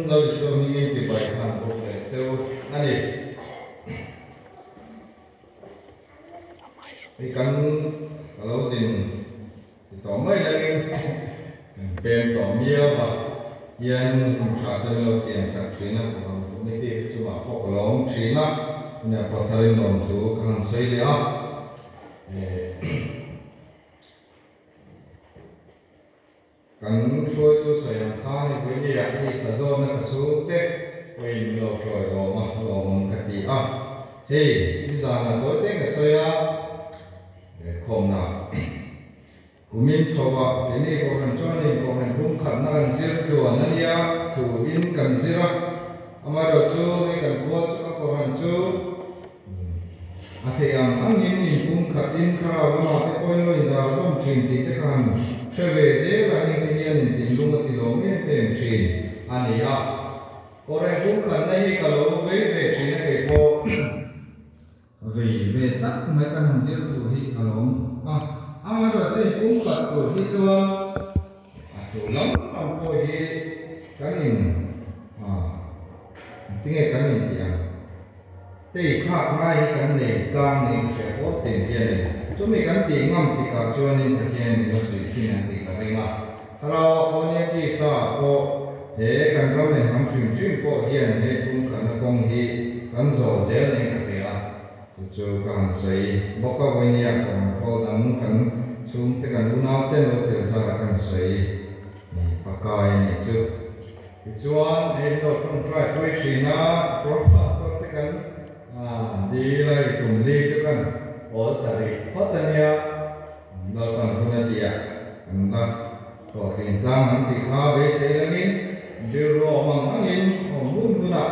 เราช่วงนี้จะไปทางโอเคเจ้าอันนี้ไอ้กันเราสิต่อไม่เลยเป็นต่อเมียว่ะยังชาติเราเสียงสักทีนะผมไม่ได้สมัครพวกเราทีนะเนี่ยพอทะเลนอนถูกหันสวยเลยอ่ะกันช่วยตัวสายข้างในวิทยาที่สะสมนักสู้เด็กไปโลกรอยออกมาลงกติอ่ะเฮ้ยที่สานตัวเด็กสวยคมนะกูมีชาวบ้านที่เขาเป็นชาวนี้เขาเป็นผู้ขัดนักสิริตัวนั่นยาถูกอินกันสิระอามาดูสู้ในกันโคชเขาเป็นสู้อาทิตย์อันนี้มีผู้ขัดอินคราวมาที่คนเราจะส่งชิงที่ตะกันเชื่อเวเซลานี่ที่ยันที่ลุงที่ลงเนี่ยเป็นชิงอันนี้อ่ะก็เรื่องผู้ขัดในก็เราเวชิงเนี่ยก็เวตักไม่กันสิริตัวที่ก็ลงอ่ะอามาดูที่ผู้ขัดตัวที่ชัวตัวลงเอาตัวที่กันนี่ที่ไงกันนี่ที่อ่ะที่ข้าง่ายกันนี่กลางนี่เฉพาะที่เดียวนี่ช่วงนี้กันที่งามที่ก็ช่วงนี้ที่นี่ก็สุดที่นั่นที่ก็เรียกว่าเราคนนี้ที่สาวก็เห็นกันก็เลยทำชิมก็เห็นเห็นตุ้งกันกงที่กันโซ่เซลนี่ก็เรียกว่าจู่ๆกันใส่บอกว่าวันนี้กันพอดังกันชุ่มที่กันดูน้ำเต้นรถเดือดสารกันใส่นี่ปากกายนี่สุดส่วนเห็นเราต้องใช้ด้วยชีน่าโปรฟัสก็ที่กันดีเลยกลุ่มดีสักกันโอ้แต่ดีเพราะแต่เนี่ยเราต้องคุณภาพนะครับก็สิ่งต่างๆที่ข้าไปเสียนี่เดี๋ยวรอมันอันนี้ผมรู้นะ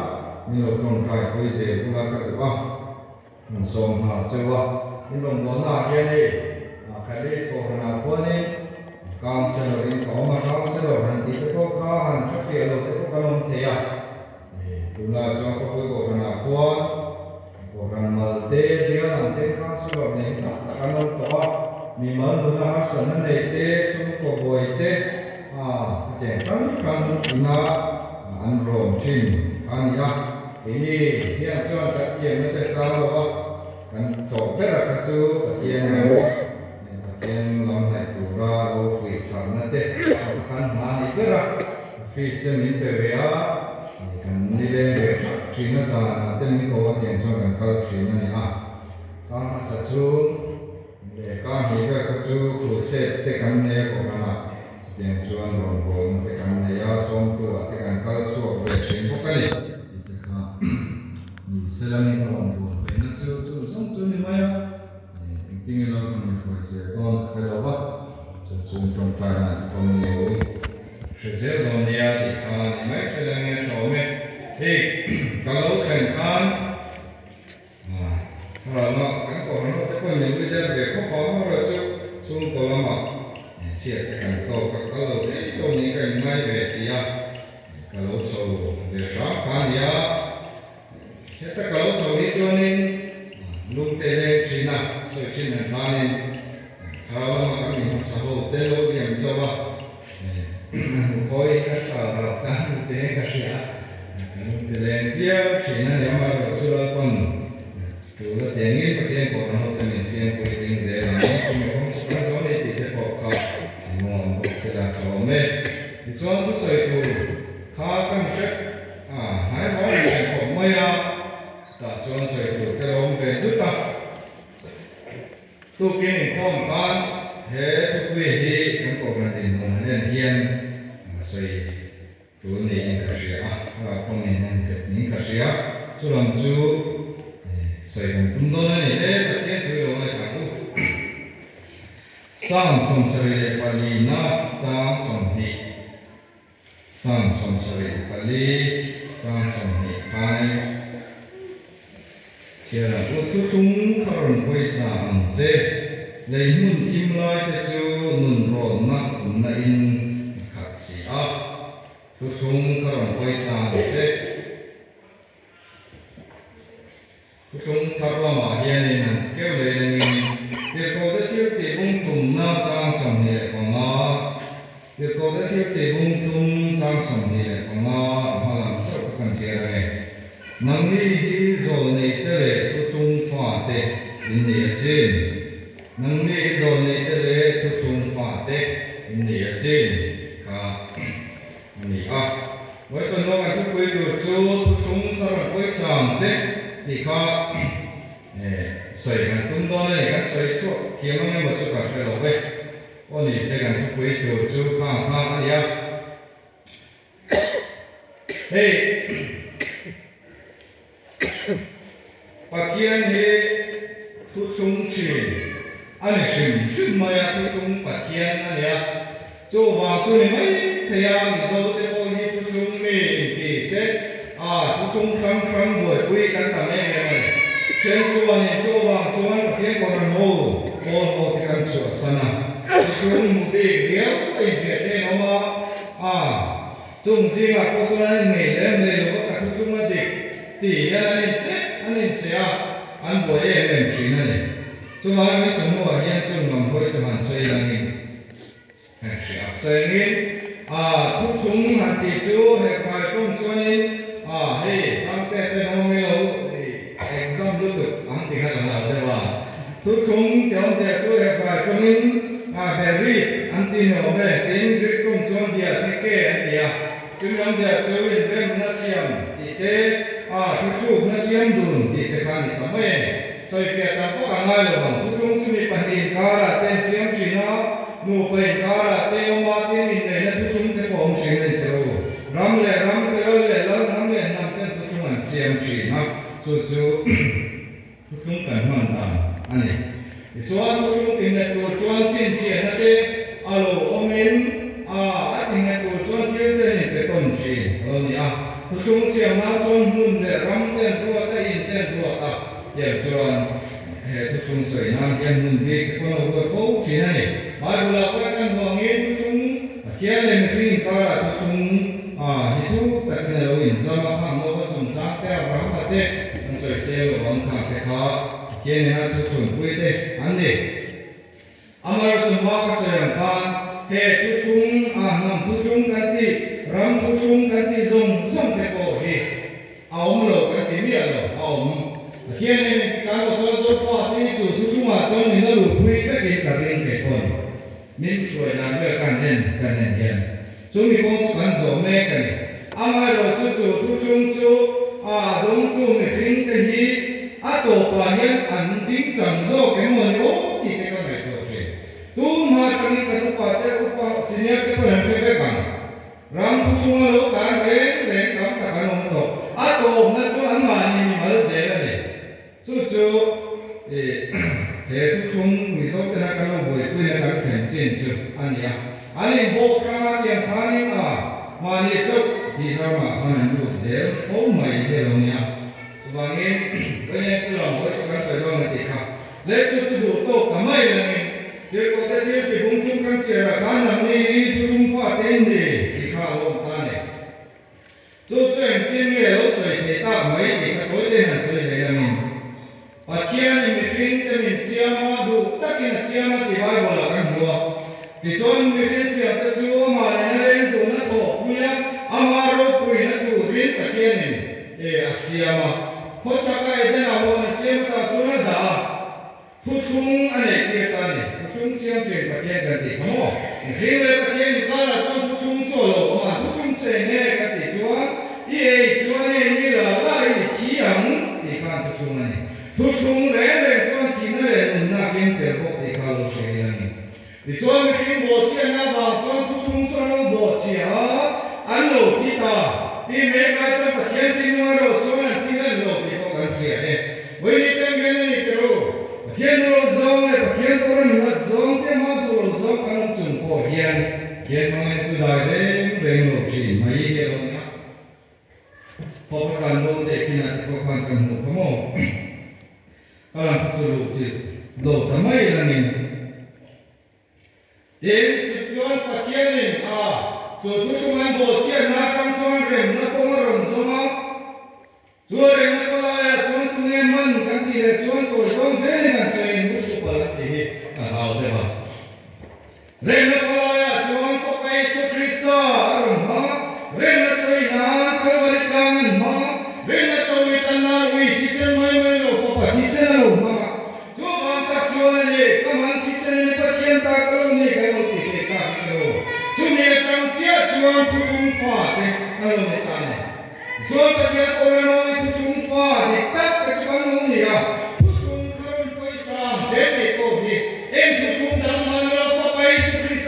นี่เราต้องใช้ด้วยเสียคุณภาพกันว่ามันส่งหาเจ้าว่านี่ลงบนหน้าเย็นเลยใครได้สอนหน้าคนนี้การเสนอเรื่องของมาการเสนอหันที่จะต้องข้าหันชักเกี่ยวกับการลงเทียดูแลช่วงก็คุยกับหน้าคนorang Maldives dia nanti kan sebab ni tak akan tahu memang guna sana itu semua boy itu kan ina androm chin kan ya ini dia cuma saja mereka salah apa kan coba kan tu katian lamai tu lah ofis karena tu kan mana itu lah ofis ni berbeza kan nilai China sana nanti ni kau yang soal kan China ni kan satu kan hidup satu proses tekan ni kau kan yang soal rombong tekan ni ya som tu tekan kau soal bersin kau kali itu kan ni selain itu rombong benar so som tu ni maya tinggal lo kan proses kan kalau apa so contoh nak kau ni proses lo ni ada kan ni mai selain itu cuma kalau khenkan kalau kan kalau kita pun yang kita berko kalau kita sung kalau mak siap kan kalau itu ni kan mai besia kalau so bersakan ya kita kalau so itu ni lung tele China so China kan kalau kami sahut telo yang coba koi asal tak teh kasih Dalam dia China yang ada surat pun, juga tinggi pasien korang hotel misian politik Zealand, cuma sekarang zona itu kau mau bersedia cuma, itu saya tu, kan cek, hai orang yang kau maya, tak cuma saya tu, kalau begitu tak, tu kini kau kan, tu boleh kan kau nanti mana hian, saya tu ni yang kerja kong ni kerja sulam tu saya pun dona ni pasien tu orang aku sang som seri pali na sang som seri pali sang som ni hai siapa tu tung karun kuisa angse leimun tim lai tu nun ron nak nain kaksi kusung karang kuisa se kusung karama hian nan keu le ni te ko de thiu te bung thum na chang sam he ko na te ko de thiu te bung thum chang sam he ko na นังนี้ที่โซนนี้เตะทุกช่วงฟ้าเตะอินเดียเซนนังนี้โซนนี้เตะทุกช่วงฟ้าเตะอินเดียเซนค่ะนี่อ่ะไว้ส่วนน้องทุกคนดูจูทุกช่วงตลอดไว้สามเซตนี่ค่ะใส่กันตุ้มโดนเลยกันใส่ชั่วเทียมไม่หมดชั่วกันไปหรอกเว้ยวันนี้เสกันทุกคนดูจูข้างอันนี้เฮ้ปะเทียนเฮทุกช่วงชีอันนี้ชิมมา呀ทุกช่วงปะเทียนอันนี้จูว่าจูนี่ไม่เทียมมีโซ่เตโอฮีทุกช่วงมีที่เตทุกช่วงครั้งบ่อยคุยกันทำไมเลยเช่นจูนี่จูว่าจูวันปะเทียนก่อนโอ้ที่กันจูสนะทุกช่วงมุดีเดียวไอ้เดียวเนี่ยเรามาจงสิ่งอ่ะก็จะได้ไม่เล่นเลยเราก็ทุกช่วงมาดิตีอันนี้เสียอันบ่อยเล่นจริงนั่นเองจุดหมายไม่สมมติยังจุดมันบ่อยจะมันใส่ยังไงใส่เงี้ยทุกช่วงหัดที่จูให้ไปตรงช่วงนี้เฮ้สังเกตเป็นโมเมลexam รู้สึกอันที่เขาเราได้ว่าทุกช่วงเจ้าเสียจูให้ไปตรงนี้เบรีอันที่เราเบทิ้งตรงช่วงเดียวที่เกี่ยอันเดียวจุดยังเสียจูอินเรื่องนักเสียงที่เตทุกช่วงนักเสียงดุนที่เตกันนี่ทำไมใส่เฟียกันพวกกันง่ายเลยทุกช่วงจะมีปัญหาการเต้นเสียงจีน่านูเป็นการเต้นมาที่นี่เนี่ยทุกช่วงเต้นผมเสียงเลยเตโรรำเลยแล้วรำเลยนำเต้นทุกช่วงเสียงจีน่าจู่ทุกช่วงกันมันต่างอันนี้ส่วนทุกช่วงที่เนี่ยตัวช่วงเสียงนั่นเองอารมณ์อมินที่เนี่ยตัวช่วงที่เต้นเป็นต้นจีนี่ทุกช่วงเสียงนั้นช่วงหุ่นเนี่ยรำเต้นตัวเต้นเต้นตัวอย่างส่วนทุกช่วงสวยงามยังหุ่นดีคนเราก็ฟุ้งจีน่านี่มาดูแลไปกันห่วงเงินทุกช่วงเที่ยวเล่นคลีนการทุกช่วงที่ทุกแต่เป็นเราอินสมาข้างเราก็สงสารแต่เราไม่ได้มันสวยเสียเราบางครั้งแค่เขาเที่ยวเนี่ยทุกช่วงคุยได้อันนี้อามาเราสมว่าก็เสียงกันทุกช่วงนำทุกช่วงกันที่รำทุกช่วงกันที่ส่งเทปโอเอาเรากันที่มีอะไรเอาเที่ยงนี้การเราสอนฟ้าที่สุดทุกช่วงสอนนี่เราลุกคุยกันที่กับเรื่องเกี่ยวกับมิตรช่วยนำเรื่องการเรียนช่วงนี้ผมกันสอนแม่กันอามาเราทุกช่วงดงกุ้งเรื่องกันที่ตัวปายันอันทิ้งจังโซ่แกมันโอ้ที่เกี่ยวกับอะไรตัวเองตัวมาจากนี้กันอุปสิเนียที่เป็นเรื่องกันรำทุกช่วงเราการเรียนกับการนำตัวตัวนั้นส่วนมานี่มีมาเลเซียเลยจู่ทุกช่วงมีสองที่นักการเมืองคุยกันเช่นอันนี้บอกครั้งที่ท่านี่มาเนี่ยสุดที่เรามาขนาดรู้เสียผมไม่เห็นเลยเนี่ยบางทีก็ยังจะลองว่าจะการใส่ลงในที่ขับเล็กสุดดูโต๊ะทำไมเลยเดี๋ยวก็จะเชื่อที่ผมทุ่มกันเสียละการนั้นนี่ทุ่มฟ้าเต็มดีที่ข้าวลงกันเนี่ยจู่ๆที่มีเราใส่ที่ตาไม่ที่กระโดดเดินใส่เลยนี่ปัจจัยนี้มีฟินแต่มีเสียมาดูตักยังเสียมาที่ไว้บนหลังหัวที่ส่วนมีฟินเสียแต่ชัวมาเนี่ยดูนักโทษมีอามารุปุยนักดูรินปัจจัยนี้เสียมาพอสักการะเดินเอาวันเสียมาต่อส่วนดาทุกช่วงอันนี้เกี่ยวกันเนี่ยทุกช่วงเสียงเปลี่ยนปัจจัยกันที่เขาเรียกว่าปัจจัยนี้ก็เราช่วงทุกช่วงโซโล่มาทุกช่วงเสียงเนี่ยกันที่ชัวชัวนี่เราได้ที่ยังที่การทุกช่วงนี้ทุกช่วงเรื่องส่วนที่นั่นเองน่าเป็นเรื่องปกติเขาเราใช้ยังไงที่ส่วนมีฟิล์มบอดเชียนะบางส่วนทุกช่วงส่วนบอดเชียอันโลที่ตาที่เมฆาส่วนปัจจัยที่นู้นเราส่วนที่นั่นโลที่พวกกันเรียนวันนี้จังเงินนี่ก็รู้ปัจจัยนู้นเราส่งปัจจัยตัวนั้นเราส่งที่มาตัวเราส่งกันจุ่มพอเรียนมันสุดท้ายเรื่องโลกที่ไม่เกี่ยวเนี่ยพอประกันโลกเด็กที่นั่นก็ฟังกันหมดทั้งหมดกำลังสรุปจิตโลกทำไมล่ะนี่จุดส่วนปัจจัยนี้จุดทุกมันบทเชียนักการส่วนเรื่องนักปงรมสมาส่วนเรื่องนักปลายส่วนตัวเองมันกันที่เรื่องส่วนตัวส่วนเส้นกันเส้นมุสลิมละที่เอาเดี๋ยวเรื่องนักปลายส่วนพระเยซูคริสต์อารมณ์เรื่องนักสวยงามกบริการเรื่องนักสวย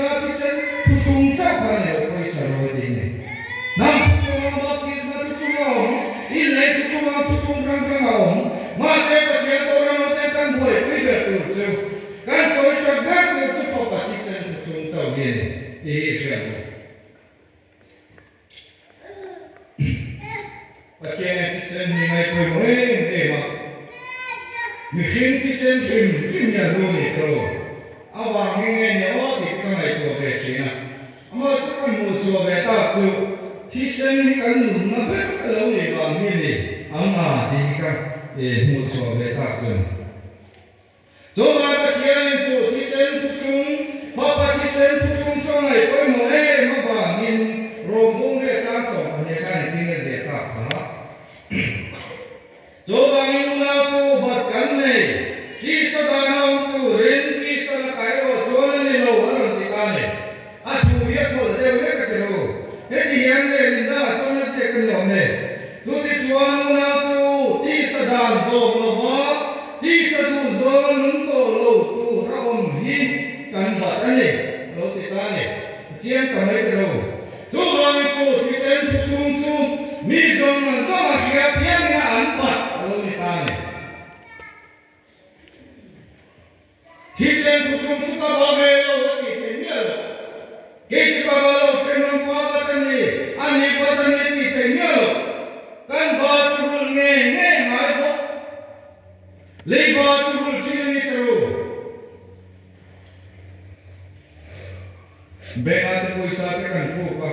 Tisen tutung capane ko isaro dine nam tutung baptisma tutung ile tutung rang mase paje orang tekan boy priber tu kan ko sabar tu fopa tisen tutung tau dine Israel Paciene tisen ni mai ko mo ma Mungkin tisen rim ya roni tro awang nge ne o ti ka mai ko be china ama chuan mu so be ta su tisen kan nu na be lo ni ba ni ni ama ti ka mu so be ta su zo ma ta tian chu tisen tu chung fa pa tisen tu chung so nai ko mo ma ba ni ro mu le sa so ne ka ni ti ne ze ta sa zo ba ni na tu ba kan nei ki sa da na tu ren ki sa na kai ro zo ni lo ro ti ka ne a tu ye ko de le ka te ro he ti yan le ni da so na se ka lo ne tu ti chuan na tu ti sa da zo lo ba ti sa du zo nun to lo tu ra om hi kan ba ta ne lo ti ka ne jian ka mai te ro zo ba ni chu ti sen tu chung chu mi zo na zo ma ki ga pian na an pa lo ni ka ne Tisen tutung suka babe lo ki tenyo ke suka balo chenon pa patani ani patani ki tenyo kan ba chul ne mai bo le ba chul chini tero be at ko isa ke kan ko ka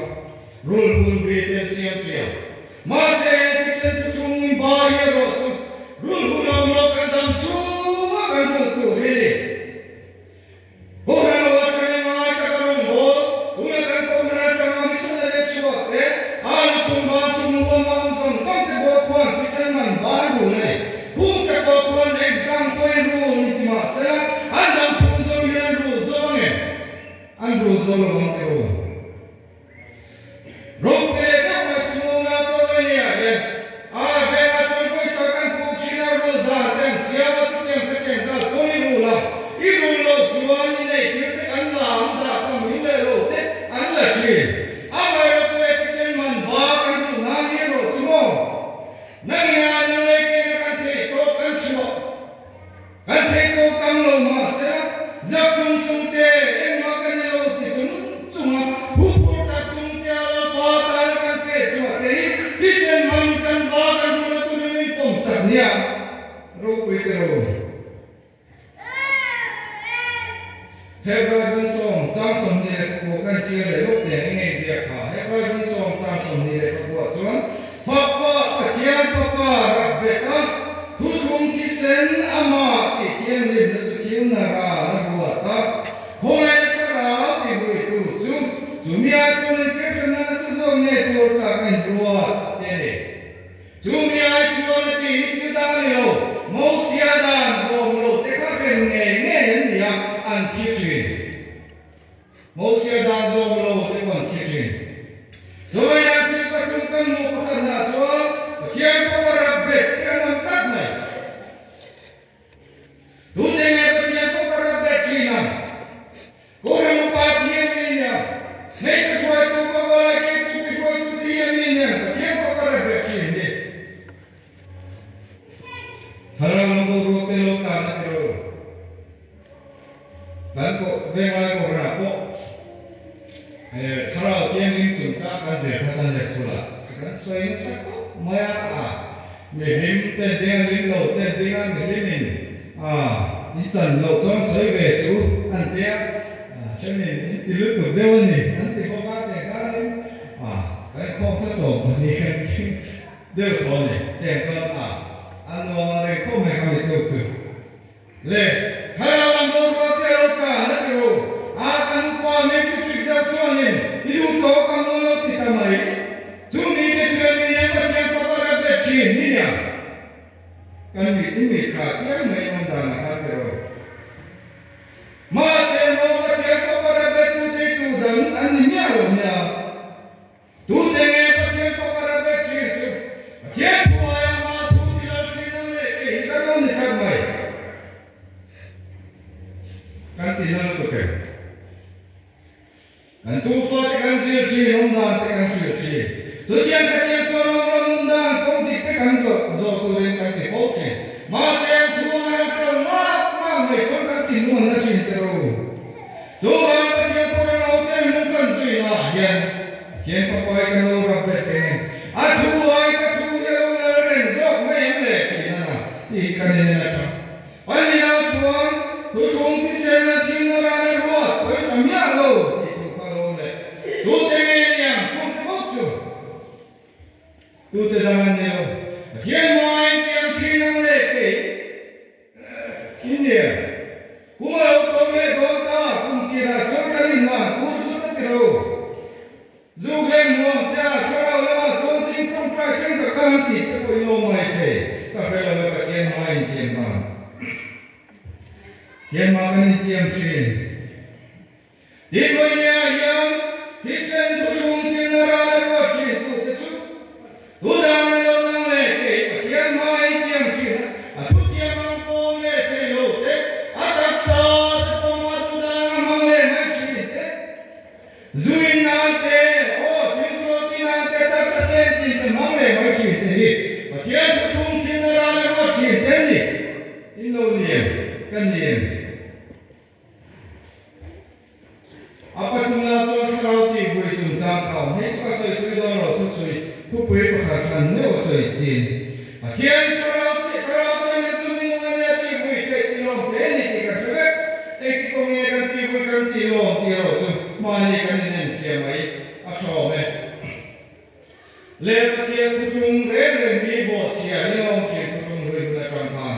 rul bun be ten siam siam ma se tisen tutung ba ye ro rul bun mo kan dam chu kan tu re Orang wajah mai ka karung bo, una kan ko na chang mi sa le chwa te, al sum ba sum wo ma sum sum te bo kwan ti san man ba ru le. Kum te bo kwan ek gang ko en ru ni ti ma sa, an dam sum sum ye ru zo ne. An ru zo lo ma te ro. Ro pe ka ma sum na to ni ya le. A be na sum ko sa kan ku chi na ru da ten sia ma tu ten te ten sa so ni ru la. I ru lo chuan ni nei ti te kan la am da ka mi le lo te an la chi a mai ro tu e ti sen man ba kan ru na ni ro chumo na ni a ni le ke na kan te to kan chumo kan te to kan lo ma sa za chung chung te en ma kan lo ti chung hu pu ta chung te ala pa ta kan te chumo te ti sen man kan ba kan ru tu ni pom sa nia ro pu te ro Hebrai bun som chang som ni le ko kan chi le lo te nge ji kha Hebrai bun som chang som ni le ko chuan fa pa pathian fa pa rabbe ka thu thum ki sen ama ki thiam lim na su thiam na ra na ro ta khoi sa ra ti bui tu chu mi a chu ne ke na sa zo ne tu ta kan ro te ne chu mi a chu ne ti tu da le lo mo sia da zo lo te ka ke ne ni ya an ti Mo sia dan zo lo te kon ti chin. So ya ti pa chung kan mo pa na so, tian ko ra be kan nam kat mai. Tu de ne pa tian ko ra be china. Ko ra mo pa tian ni ya. Nei se foi tu ko la ki tu pi foi tu tian ni ya. Tian ko ra be chin ni. Hara lo ro pe lo ka na ro. Ban ko ve mai ko ra ko 살아 tiang chúng ta kan je khasan le sula kan soi sa ko maya a me lim te ding lim lo te ding an lim in ni chan lo chong soi ve su an te chen ni ti lu tu de ni an ti ko ka te ka lim kai ko ka so ni kan de ko ni te so an lo re ko me ka ni tu chu le thara lam lo ro te ro ka na te ro kan pa me su ti da chuanin iu to ka mo lo ti ta mai chu ni ne che ni ne pa chen fa pa ra be chi ni nya kan mi kha chen mai on da na ha te ro ma se no pa chen fa pa ra be tu ti tu dan an ni nya lo nya tu de ne pa chen fa pa ra be chi chu che tu ya ma tu ti lo chi no le ke ka no ni ka mai kan ti na lo to ke An tu fa te kan sil chi long dan te kan sil chi. Tu tiang ka tiang so long dan kong ti te kan so tu rin kan ti fo chi. Ma se tu ai ka ma mai so kan ti nu na chi te ro. Tu ba ka ti ko ro te nu kan si na yen. Yen fa pai ka lo ra pe te. A tu ai ka tu ye lo ren so me le chi na. I ka ne na cha. Ani na suan tu kong ti se na ti na ra ro. Oi sa mya lo. Tu te niam, tu te botsu. Tu te damanero. Kien mai tiam chinang leke. India. Kuma autome dota, kum kira chokalina, kursu tatero. Zuglen mo tia chora lama sonsin contraction ka kanti te ko ino mai te. Ka pela ka kien mai tiam ma. Kien ma kan tiam chin. Di ko nia yang Kisen tulung tinara rochi tu tesu. Udang lo nang le ke kian mai kian chin. Atu kian mang po me te lo te. Atak sa te po ma tu dang mang le mai chin te. Zuin na te o tiso tina te tak sa te te mang le mai chin te ni. Kian tulung tinara rochi te ni. Ino niem kan niem. Apa tuna so sarauti bui tum jang khao he sa soi tu do ro tu soi tu pui pa kha kan ne o soi tin a kian sarauti ne tu ni ma ne ti bui te ti lo te ni ti ka tu e ti ko nge kan ti bui kan ti lo chu ma ni kan ne ti mai a so me le pa ti tu tum re vi bo sia ni lo ti tu tum re na kan kha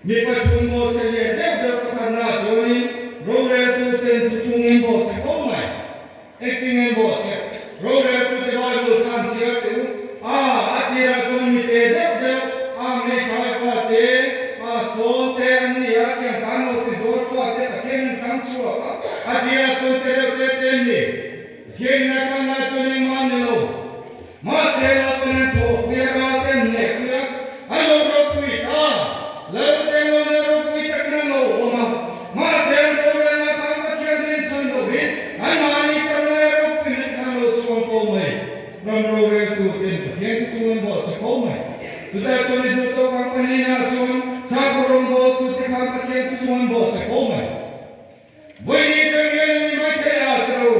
mi pa tum mo se ne de pa na so ni Rore tu ten tu tungin bo se komai. Acting en bo se. Rore tu te Bible kan sia te u. Atira son mi te de. Me kai fa te. Son te ani ya kya kano si zor fa te ken kan chua ka. Atira son te te ni. Ken na kan na chone man lo. Ma se la pen to pera te ne pya. Alo ro pi ta. La te lo ne ro pi ta kan lo ma. Ma se Ram rore tu ten kien tu men bo se ko mai. Tu ta so ni tu to kan pani na so sa ko rom bo tu te kan pa kien tu men bo se ko mai. Boi ni te ni mai te a tro.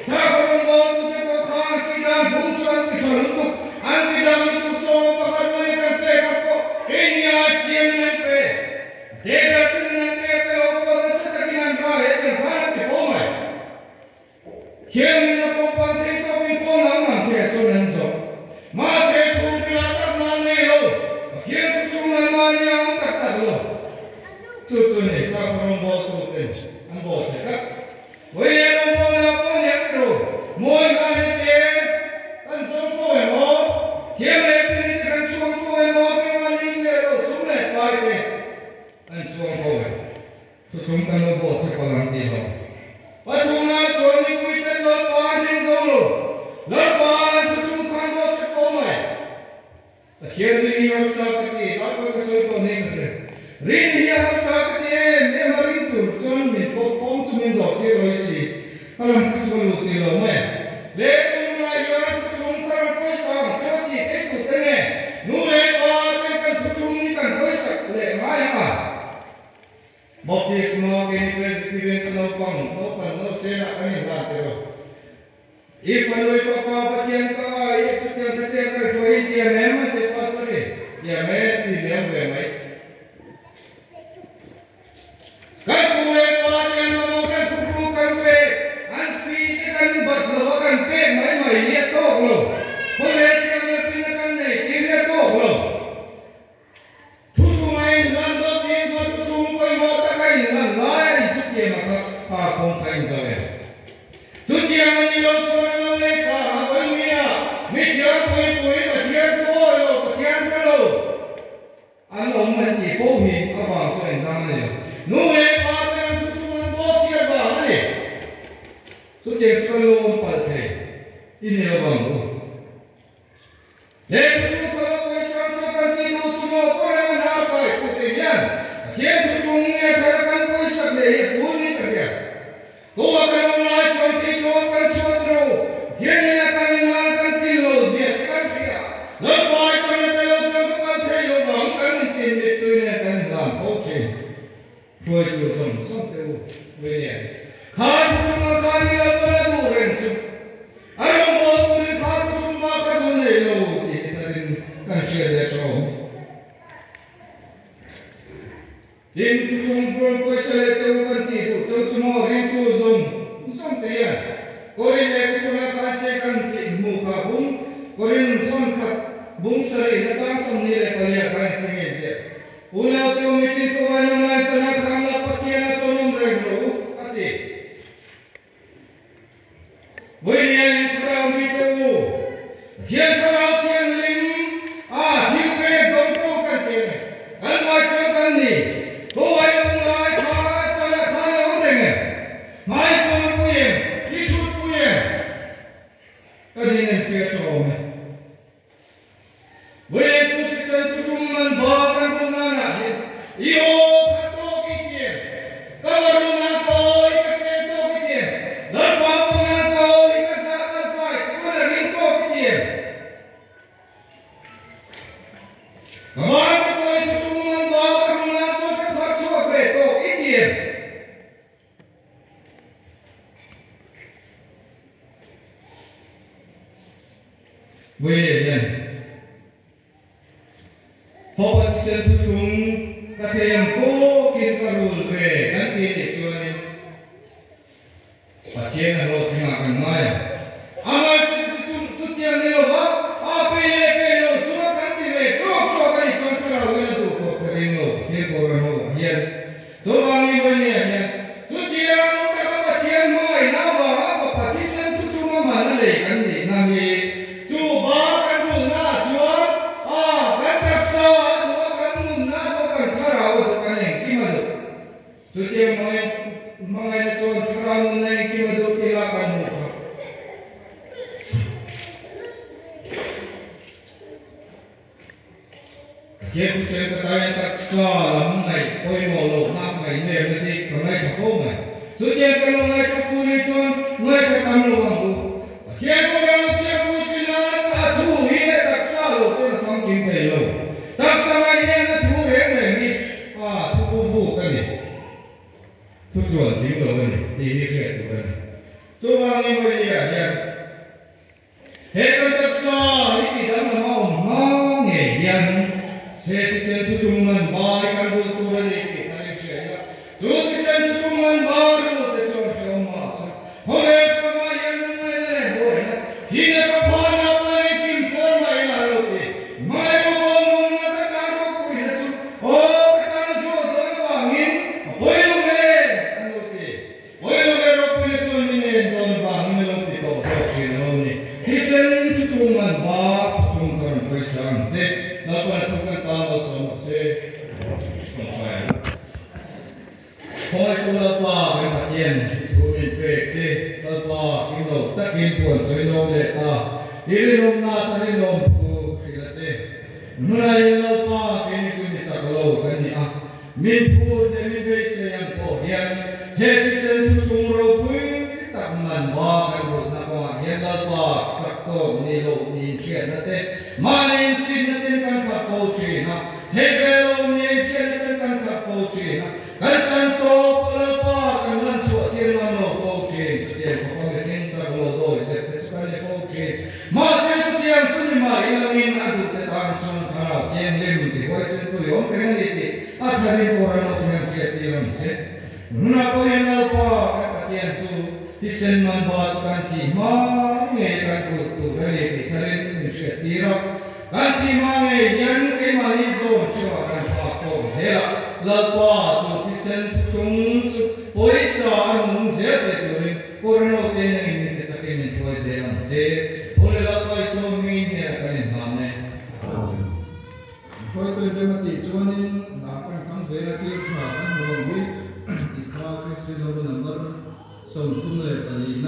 Sa ko rom bo tu te ko kan ki da bun chuan ti chon tu. An ti da tu so pa ka ni kan pe ka ko. E ni a chien ne pe. De da tu ne pe pe o ko da sa ta ki nan ba e te kan ti ko mai. Kien ni na ko pa te to mi ko na ma ke so nan so. Ma se chu pi la ta ma ne lo. Kien tu tu na ma ni ang ta ta lo. Tu tu ne sa ko rom bo tu te. An bo se ka. Wei ye rom bo na po ne tro. Moi ka ni te. An so fo e mo. Kien le ti ni te kan so fo e mo ke ma ni ne lo su ne pa te. An so fo e. Tu tu kan no bo se pa lan ti lo. Pa tu na so ni pui te lo pa ni zo lo. Lo pa tu tu kan bo se ko mai. Kien ni yo sa ka ti ta ko ka so ko ne ka. Rin hi ha sa ka ti me ma rin tu chon mi po pom chu min zo ti lo si. Kalam ka so lo ti lo me. Le tu na yo tu tu ka ro po sa so ti te ku te ne. Nu le pa te ka tu tu ni kan po sa le ma ya ma. Baptismo ke ni presidente no pan no se na ka ni la te ro. Ifaloi papa patien ka itu tiang tiang ka doi dia memang te pasore. Dia me ti nem ve mai. Kan kule patien no kan kuru kan pe. An fi kan bat lo kan pe mai dia to lo. Kule tiang me fi kan nei ti dia to lo. Tu mai nan baptismo tu ko mo ta kai nan lai tu tie ma ka kong kai zale. Tu dia ni lo so no le ka ba mia mi ja pui pa tia to lo pa tia lo an lo man ti fo mi a ba so en dang le nu le pa te tu tu man bo tia ba le tu te so lo pa te ini lo bang tu le tu ko ko san so kan ti no su mo ko re na pa tu te yan tia tu tu ni ta kan ko sa le tu ni ka ya ko ba ka William. Khatuma Khalila Paladurensu. Aram Boturi Khatuma Kadunelo, Titarin Kanshia. In Kumpur Kusalete Ukantiku, Tsumo Rikuzum, Something. Korin Ekutuna Kante Kanti Mukabum, Korin Tonka, Bungsari, Nasam Nile Palia Kantinese. Una Committee to Anamana Kama Patiana Sonum Regro, Ati. William Kramito, Jekaratian Lim, Tipe Donko Kantin, and Wakani, who I don't like my son William, he should William. Cutting and fear to home. William took himself to Ruman, Bob and Rumana. Yo, Katokitian. Kavaruna, Ikasan Tokitian. The Bafana, Ikasaka side. What a ring Tokitian. Come on, the boys to Ruman, Bob and Rumana, so the Pacho of Tokitian. William. Forward sent to Katayam Ko Kinkarul Way, anti-Nixon. Pacien Rotina Maya. Amal Sutian Nova, Apele Pelo, Suakantive, Chokani Chokara, Windu, Coperino, Tilborano, here. So long even here. Sutian Kapatian Moy, Nava, Patisan to Mamale, and the Nami. Sudah mengenai soal kerana naik kimaduk tilakan muka. Jadi cerita tak salah mengenai koi molo nak mengenai nanti mengenai kafungan. Sudah kalau mengenai kafungan soal mengenai kamu wangu. Jadi orang siap bukan tak tu ia tak salah soal fangking telo. Tak sama ini nak tu yang ni tu bukan ni. Tujuan tinggal ni, ini kerja tu ni. Coba ni boleh ya. Hebat tersa, ini dalam mau mengejan. Setiap tujuan baik kan betul ni kita saya. Setiap tujuan baru tersoal masa. Oleh kemarin mengenai boleh. Kita kapan apa yang kita main lalu. Main rumah mengatakan rupanya itu. Oh kita sudah terbangun. Boleh. Hoi kula pa kan patien tu min pek te pa kilo tak in pun seno le iri nom na tari nom tu kila se mulai lo pa kini cuni sakalo kan ni min pu de min be se yang po hian he ti sen tu sung ro pui tak man ba kan ro na ko hian lo pa sak to ni lo ni khian na te manin sin na ten kan ka fo chi na he be lo ni khian na ten kan ka fo chi na kan to pelapa kan lan suat dia no fauci dia pemimpin saglo do se sekali fauci masih setiap cuma ilangin adu tetan son khara tien lim ti wai se tu yo penaliti athari orang yang kiatiran se nuna ko yang apa katien tu tisen man bas kanti ma nge kan tu reliti tarin kiatira kanti ma nge yang ke manizo chua kan fato zela lapa tu tisen tung poisa anung zete turin korno tene ini tesakin poisa yang ze boleh lapa iso mini akan hamne foi tu demati chuanin nakan khang vela ti chha kan no wi tikha kristino number som tum le pali